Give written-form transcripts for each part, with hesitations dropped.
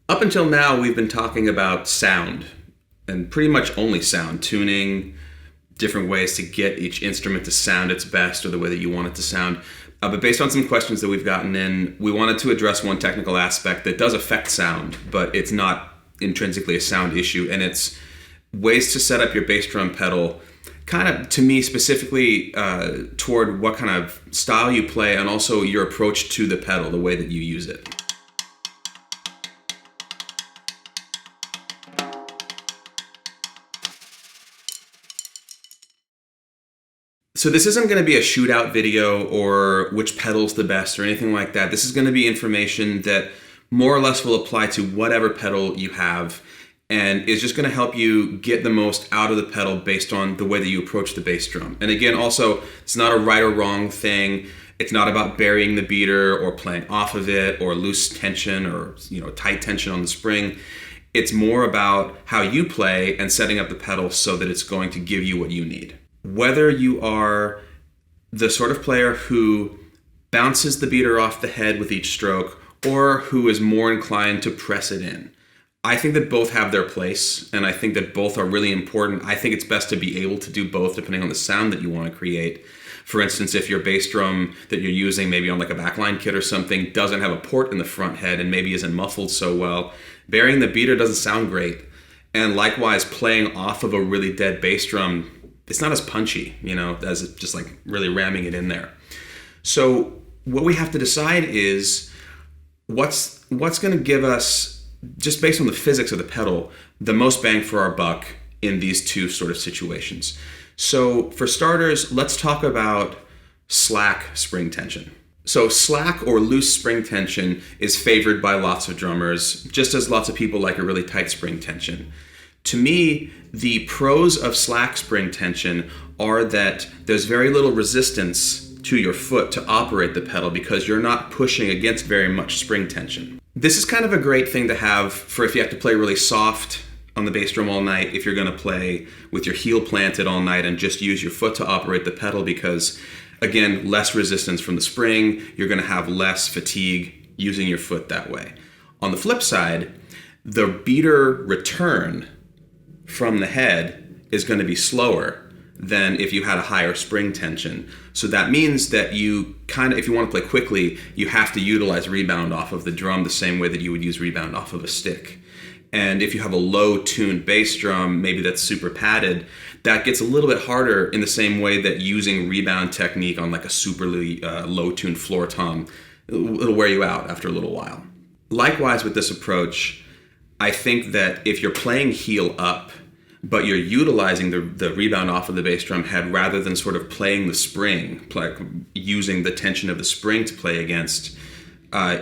Up until now, we've been talking about sound and pretty much only sound, tuning, different ways to get each instrument to sound its best or the way that you want it to sound. But based on some questions that we've gotten in, we wanted to address one technical aspect that does affect sound, but it's not intrinsically a sound issue, and it's ways to set up your bass drum pedal, kind of, to me, specifically toward what kind of style you play and also your approach to the pedal, the way that you use it. So this isn't going to be a shootout video or which pedal's the best or anything like that. This is going to be information that more or less will apply to whatever pedal you have and is just going to help you get the most out of the pedal based on the way that you approach the bass drum. And again, also, it's not a right or wrong thing. It's not about burying the beater or playing off of it or loose tension or tight tension on the spring. It's more about how you play and setting up the pedal so that it's going to give you what you need. Whether you are the sort of player who bounces the beater off the head with each stroke or who is more inclined to press it in, I think that both have their place, and I think that both are really important. I think it's best to be able to do both depending on the sound that you want to create. For instance, if your bass drum that you're using, maybe on like a backline kit or something, doesn't have a port in the front head and maybe isn't muffled so well, burying the beater doesn't sound great. And likewise, playing off of a really dead bass drum, it's not as punchy, as just like really ramming it in there. So what we have to decide is what's going to give us, just based on the physics of the pedal, the most bang for our buck in these two sort of situations. So for starters, let's talk about slack spring tension. So slack or loose spring tension is favored by lots of drummers, just as lots of people like a really tight spring tension. To me, the pros of slack spring tension are that there's very little resistance to your foot to operate the pedal because you're not pushing against very much spring tension. This is kind of a great thing to have for if you have to play really soft on the bass drum all night, if you're going to play with your heel planted all night and just use your foot to operate the pedal because, again, less resistance from the spring, you're going to have less fatigue using your foot that way. On the flip side, the beater return from the head is going to be slower than if you had a higher spring tension. So that means that you if you want to play quickly, you have to utilize rebound off of the drum the same way that you would use rebound off of a stick. And if you have a low-tuned bass drum, maybe that's super padded, that gets a little bit harder in the same way that using rebound technique on like a superly low-tuned floor tom, it'll wear you out after a little while. Likewise with this approach, I think that if you're playing heel up, but you're utilizing the rebound off of the bass drum head rather than sort of playing the spring, using the tension of the spring to play against,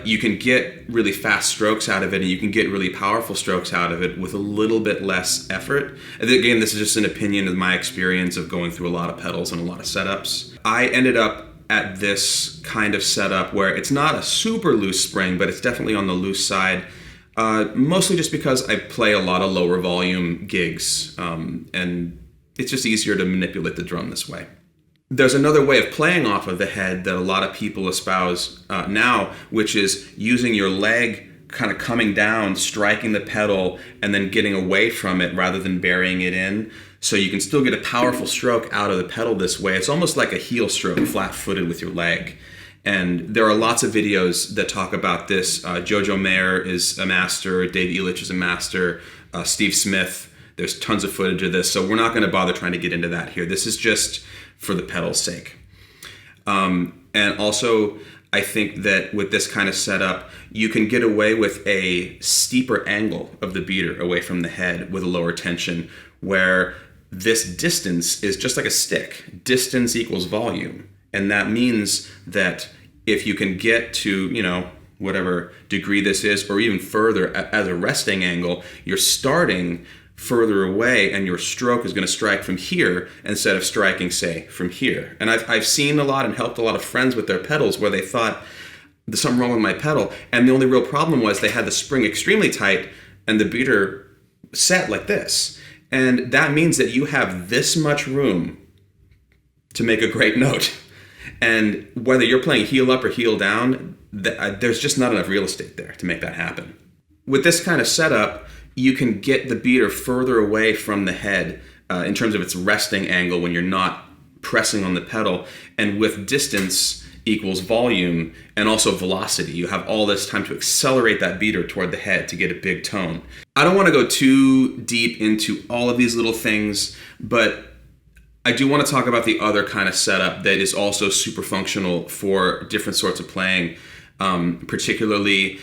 you can get really fast strokes out of it and you can get really powerful strokes out of it with a little bit less effort. And again, this is just an opinion of my experience of going through a lot of pedals and a lot of setups. I ended up at this kind of setup where it's not a super loose spring, but it's definitely on the loose side. Mostly just because I play a lot of lower volume gigs, and it's just easier to manipulate the drum this way. There's another way of playing off of the head that a lot of people espouse now, which is using your leg kind of coming down, striking the pedal, and then getting away from it rather than burying it in. So you can still get a powerful stroke out of the pedal this way. It's almost like a heel stroke, flat-footed with your leg. And there are lots of videos that talk about this. Jojo Mayer is a master, Dave Elitch is a master, Steve Smith, there's tons of footage of this, so we're not going to bother trying to get into that here. This is just for the pedal's sake. And also, I think that with this kind of setup, you can get away with a steeper angle of the beater away from the head with a lower tension, where this distance is just like a stick. Distance equals volume. And that means that if you can get to, whatever degree this is, or even further as a resting angle, you're starting further away and your stroke is going to strike from here instead of striking, say, from here. And I've seen a lot and helped a lot of friends with their pedals where they thought, there's something wrong with my pedal. And the only real problem was they had the spring extremely tight and the beater set like this. And that means that you have this much room to make a great note. And whether you're playing heel up or heel down, there's just not enough real estate there to make that happen. With this kind of setup, you can get the beater further away from the head in terms of its resting angle when you're not pressing on the pedal. And with distance equals volume and also velocity, you have all this time to accelerate that beater toward the head to get a big tone. I don't want to go too deep into all of these little things, but I do want to talk about the other kind of setup that is also super functional for different sorts of playing, particularly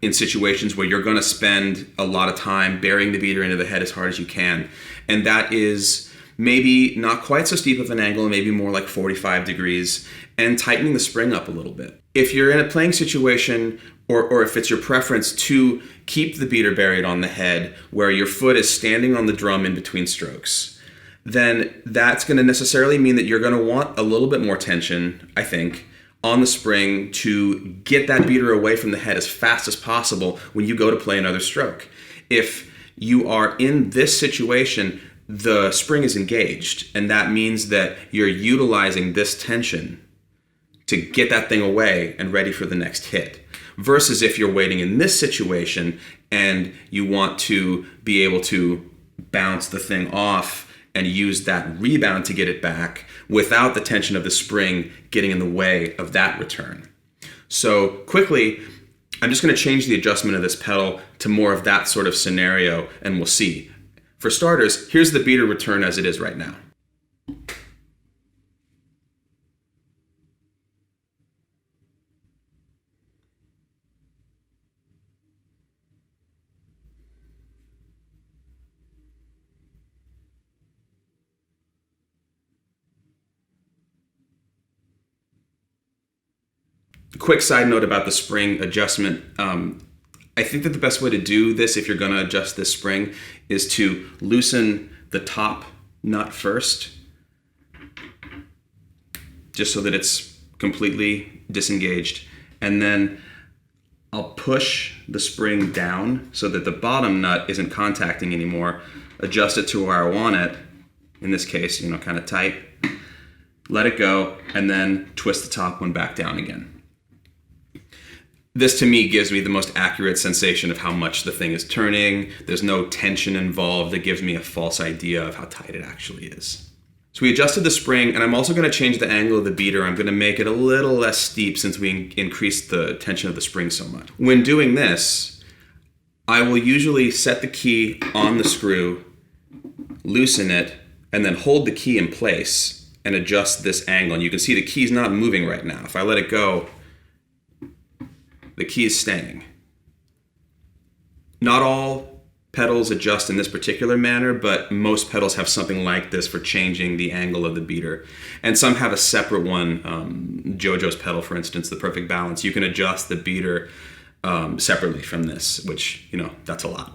in situations where you're going to spend a lot of time burying the beater into the head as hard as you can. And that is maybe not quite so steep of an angle, maybe more like 45 degrees, and tightening the spring up a little bit. If you're in a playing situation, or if it's your preference to keep the beater buried on the head where your foot is standing on the drum in between strokes, then that's going to necessarily mean that you're going to want a little bit more tension, I think, on the spring to get that beater away from the head as fast as possible when you go to play another stroke. If you are in this situation, the spring is engaged, and that means that you're utilizing this tension to get that thing away and ready for the next hit. Versus if you're waiting in this situation and you want to be able to bounce the thing off and use that rebound to get it back without the tension of the spring getting in the way of that return. So quickly, I'm just going to change the adjustment of this pedal to more of that sort of scenario, and we'll see. For starters, here's the beater return as it is right now. Quick side note about the spring adjustment. I think that the best way to do this, if you're going to adjust this spring, is to loosen the top nut first, just so that it's completely disengaged. And then I'll push the spring down so that the bottom nut isn't contacting anymore, adjust it to where I want it, in this case, kind of tight, let it go, and then twist the top one back down again. This to me gives me the most accurate sensation of how much the thing is turning. There's no tension involved. It gives me a false idea of how tight it actually is. So we adjusted the spring, and I'm also going to change the angle of the beater. I'm going to make it a little less steep since we increased the tension of the spring so much. When doing this, I will usually set the key on the screw, loosen it, and then hold the key in place and adjust this angle. And you can see the key's not moving right now. If I let it go, the key is staying. Not all pedals adjust in this particular manner, but most pedals have something like this for changing the angle of the beater. And some have a separate one. JoJo's pedal, for instance, the Perfect Balance, you can adjust the beater separately from this, which, that's a lot.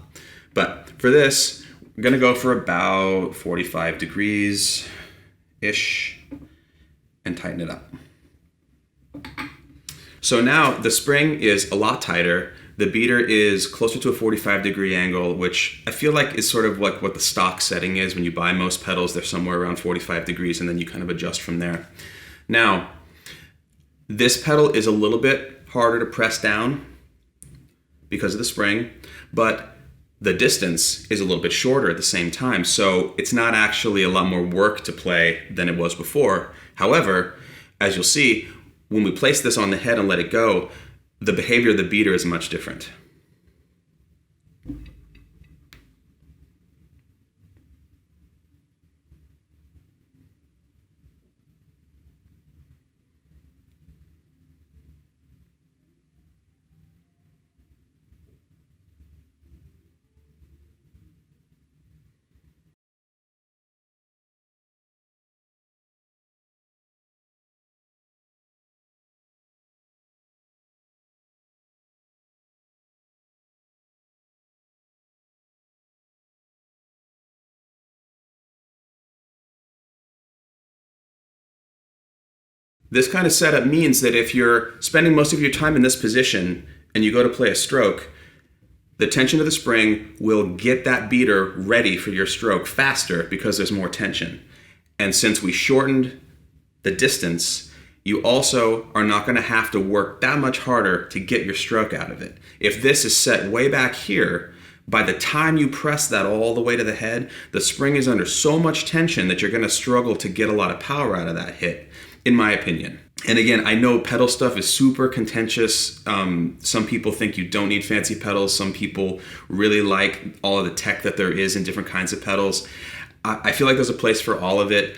But for this, we're gonna go for about 45 degrees-ish and tighten it up. So now the spring is a lot tighter. The beater is closer to a 45-degree angle, which I feel like is sort of like what the stock setting is. When you buy most pedals, they're somewhere around 45 degrees, and then you kind of adjust from there. Now, this pedal is a little bit harder to press down because of the spring, but the distance is a little bit shorter at the same time. So it's not actually a lot more work to play than it was before. However, as you'll see, when we place this on the head and let it go, the behavior of the beater is much different. This kind of setup means that if you're spending most of your time in this position and you go to play a stroke, the tension of the spring will get that beater ready for your stroke faster because there's more tension. And since we shortened the distance, You also are not going to have to work that much harder to get your stroke out of it. If this is set way back here, by the time you press that all the way to the head, the spring is under so much tension that you're going to struggle to get a lot of power out of that hit, in my opinion. And again, I know pedal stuff is super contentious. Some people think you don't need fancy pedals. Some people really like all of the tech that there is in different kinds of pedals. I feel like there's a place for all of it.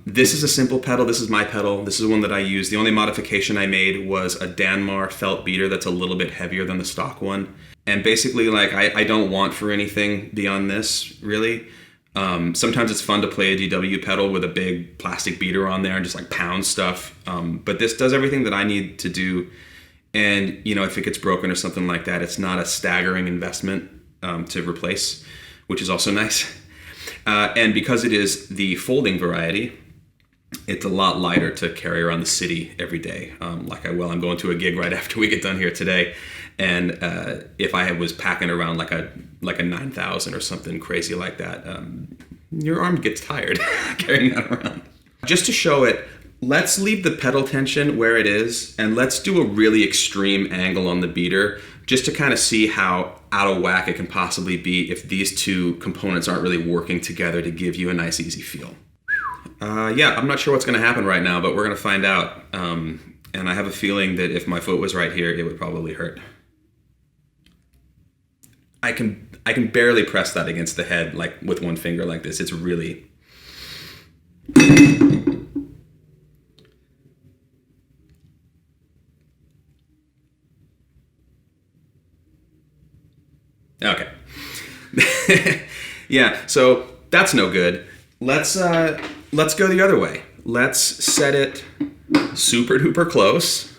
This is a simple pedal. This is my pedal. This is one that I use. The only modification I made was a Danmar felt beater that's a little bit heavier than the stock one. And basically, like, I don't want for anything beyond this, really. Sometimes it's fun to play a DW pedal with a big plastic beater on there and just like pound stuff. But this does everything that I need to do. And, you know, if it gets broken or something like that, it's not a staggering investment to replace, which is also nice. And because it is the folding variety, it's a lot lighter to carry around the city every day. Like I'm going to a gig right after we get done here today. And if I was packing around like a 9,000 or something crazy like that, your arm gets tired carrying that around. Just to show it, let's leave the pedal tension where it is, and let's do a really extreme angle on the beater just to kind of see how out of whack it can possibly be if these two components aren't really working together to give you a nice, easy feel. Yeah, I'm not sure what's going to happen right now, but we're going to find out. And I have a feeling that if my foot was right here, it would probably hurt. I can barely press that against the head, like with one finger like this. It's really... Okay. Yeah, so that's no good. Let's go the other way. Let's set it super duper close,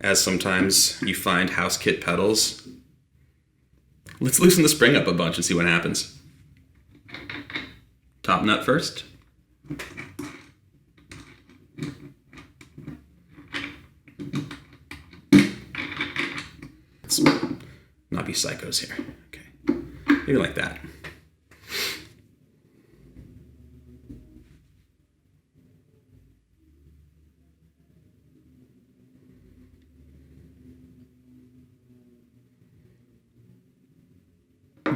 as sometimes you find house kit pedals. Let's loosen the spring up a bunch and see what happens. Top nut first. Let's not be psychos here. Okay. Maybe like that.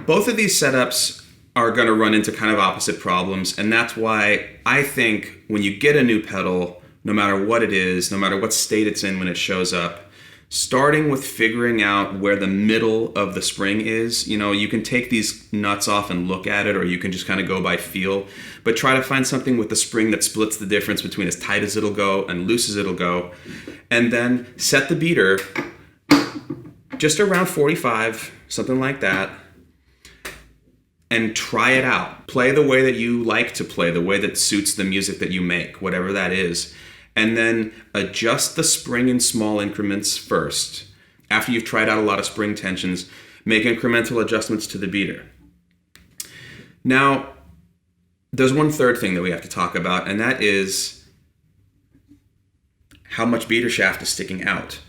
Both of these setups are going to run into kind of opposite problems, and that's why I think when you get a new pedal, no matter what it is, no matter what state it's in when it shows up, starting with figuring out where the middle of the spring is. You know, you can take these nuts off and look at it, or you can just kind of go by feel, but try to find something with the spring that splits the difference between as tight as it'll go and loose as it'll go, and then set the beater just around 45, something like that, and try it out. Play the way that you like to play, the way that suits the music that you make, whatever that is. And then adjust the spring in small increments first. After you've tried out a lot of spring tensions, make incremental adjustments to the beater. Now, there's one third thing that we have to talk about, and that is how much beater shaft is sticking out.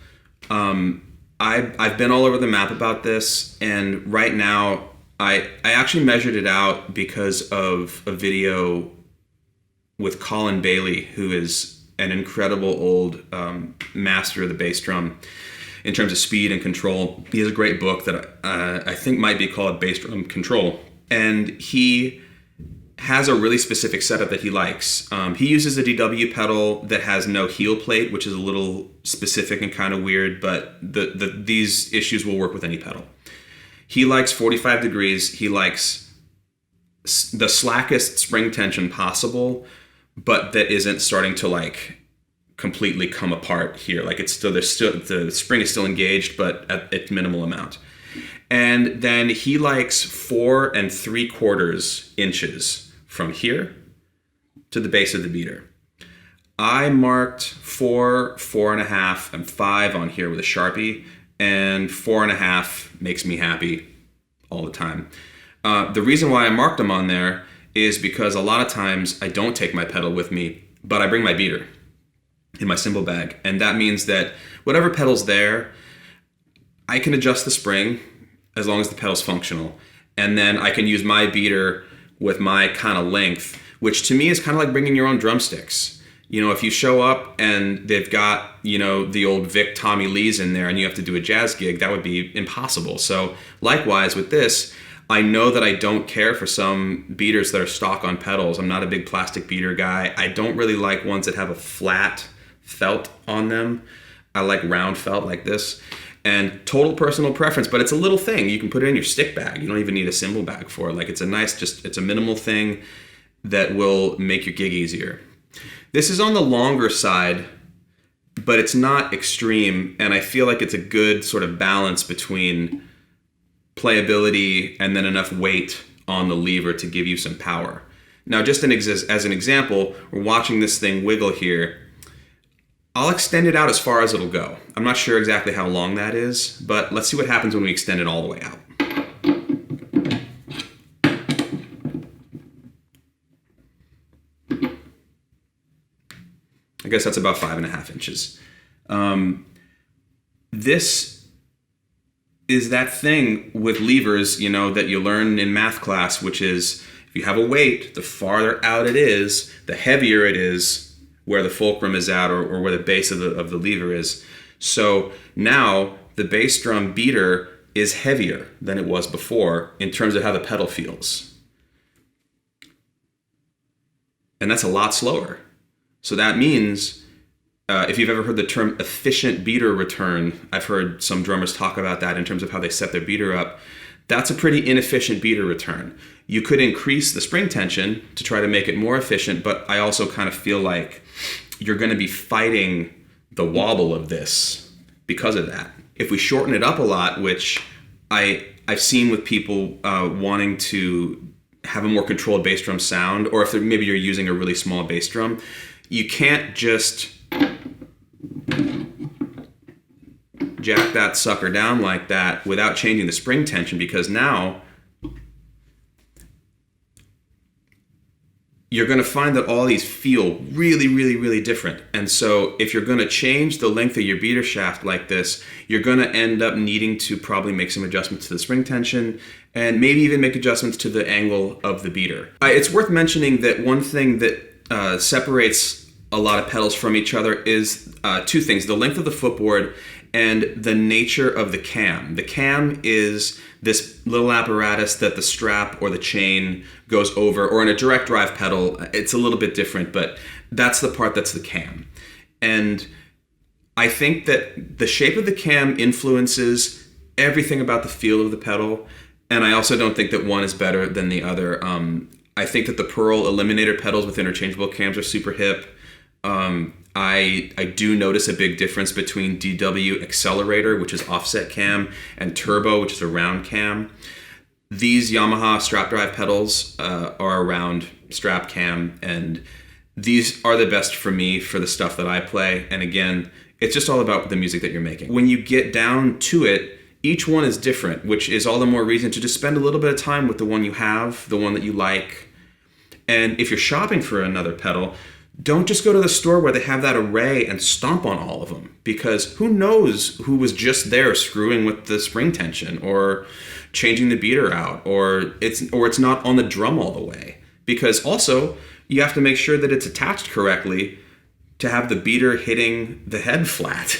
I've been all over the map about this, and right now, I actually measured it out because of a video with Colin Bailey, who is an incredible old master of the bass drum in terms of speed and control. He has a great book that I think might be called Bass Drum Control. And he has a really specific setup that he likes. He uses a DW pedal that has no heel plate, which is a little specific and kind of weird, but these issues will work with any pedal. He likes 45 degrees. He likes the slackest spring tension possible, but that isn't starting to like completely come apart here. Like the spring is still engaged, but at its minimal amount. And then he likes 4 3/4 inches from here to the base of the beater. I marked 4, 4.5, and 5 on here with a Sharpie, and 4.5 makes me happy all the time. The reason why I marked them on there is because a lot of times I don't take my pedal with me, but I bring my beater in my cymbal bag. And that means that whatever pedal's there, I can adjust the spring as long as the pedal's functional. And then I can use my beater with my kind of length, which to me is kind of like bringing your own drumsticks. If you show up and they've got, the old Vic Tommy Lees in there and you have to do a jazz gig, that would be impossible. So likewise with this, I know that I don't care for some beaters that are stock on pedals. I'm not a big plastic beater guy. I don't really like ones that have a flat felt on them. I like round felt like this. And total personal preference, but it's a little thing. You can put it in your stick bag. You don't even need a cymbal bag for it. Like it's a minimal thing that will make your gig easier. This is on the longer side, but it's not extreme, and I feel like it's a good sort of balance between playability and then enough weight on the lever to give you some power. Now, just as an example, we're watching this thing wiggle here. I'll extend it out as far as it'll go. I'm not sure exactly how long that is, but let's see what happens when we extend it all the way out. I guess that's about 5.5 inches. This is that thing with levers, that you learn in math class, which is if you have a weight, the farther out it is, the heavier it is where the fulcrum is at or where the base of the lever is. So now the bass drum beater is heavier than it was before in terms of how the pedal feels. And that's a lot slower. So that means, if you've ever heard the term efficient beater return, I've heard some drummers talk about that in terms of how they set their beater up. That's a pretty inefficient beater return. You could increase the spring tension to try to make it more efficient, but I also kind of feel like you're going to be fighting the wobble of this because of that. If we shorten it up a lot, which I've seen with people wanting to have a more controlled bass drum sound, or if maybe you're using a really small bass drum, you can't just jack that sucker down like that without changing the spring tension, because now you're going to find that all these feel really, really, really different. And so if you're going to change the length of your beater shaft like this, you're going to end up needing to probably make some adjustments to the spring tension and maybe even make adjustments to the angle of the beater. It's worth mentioning that one thing that separates a lot of pedals from each other is two things: the length of the footboard and the nature of the cam. The cam is this little apparatus that the strap or the chain goes over, or in a direct drive pedal, it's a little bit different, but that's the part that's the cam. And I think that the shape of the cam influences everything about the feel of the pedal, and I also don't think that one is better than the other. I think that the Pearl Eliminator pedals with interchangeable cams are super hip. I do notice a big difference between DW Accelerator, which is offset cam, and Turbo, which is a round cam. These Yamaha strap drive pedals are a round strap cam, and these are the best for me for the stuff that I play. And again, it's just all about the music that you're making. When you get down to it, each one is different, which is all the more reason to just spend a little bit of time with the one you have, the one that you like. And if you're shopping for another pedal, don't just go to the store where they have that array and stomp on all of them, because who knows who was just there screwing with the spring tension or changing the beater out, or it's not on the drum all the way. Because also you have to make sure that it's attached correctly to have the beater hitting the head flat.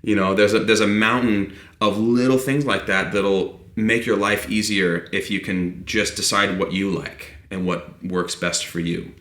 There's a mountain of little things like that that'll make your life easier if you can just decide what you like and what works best for you.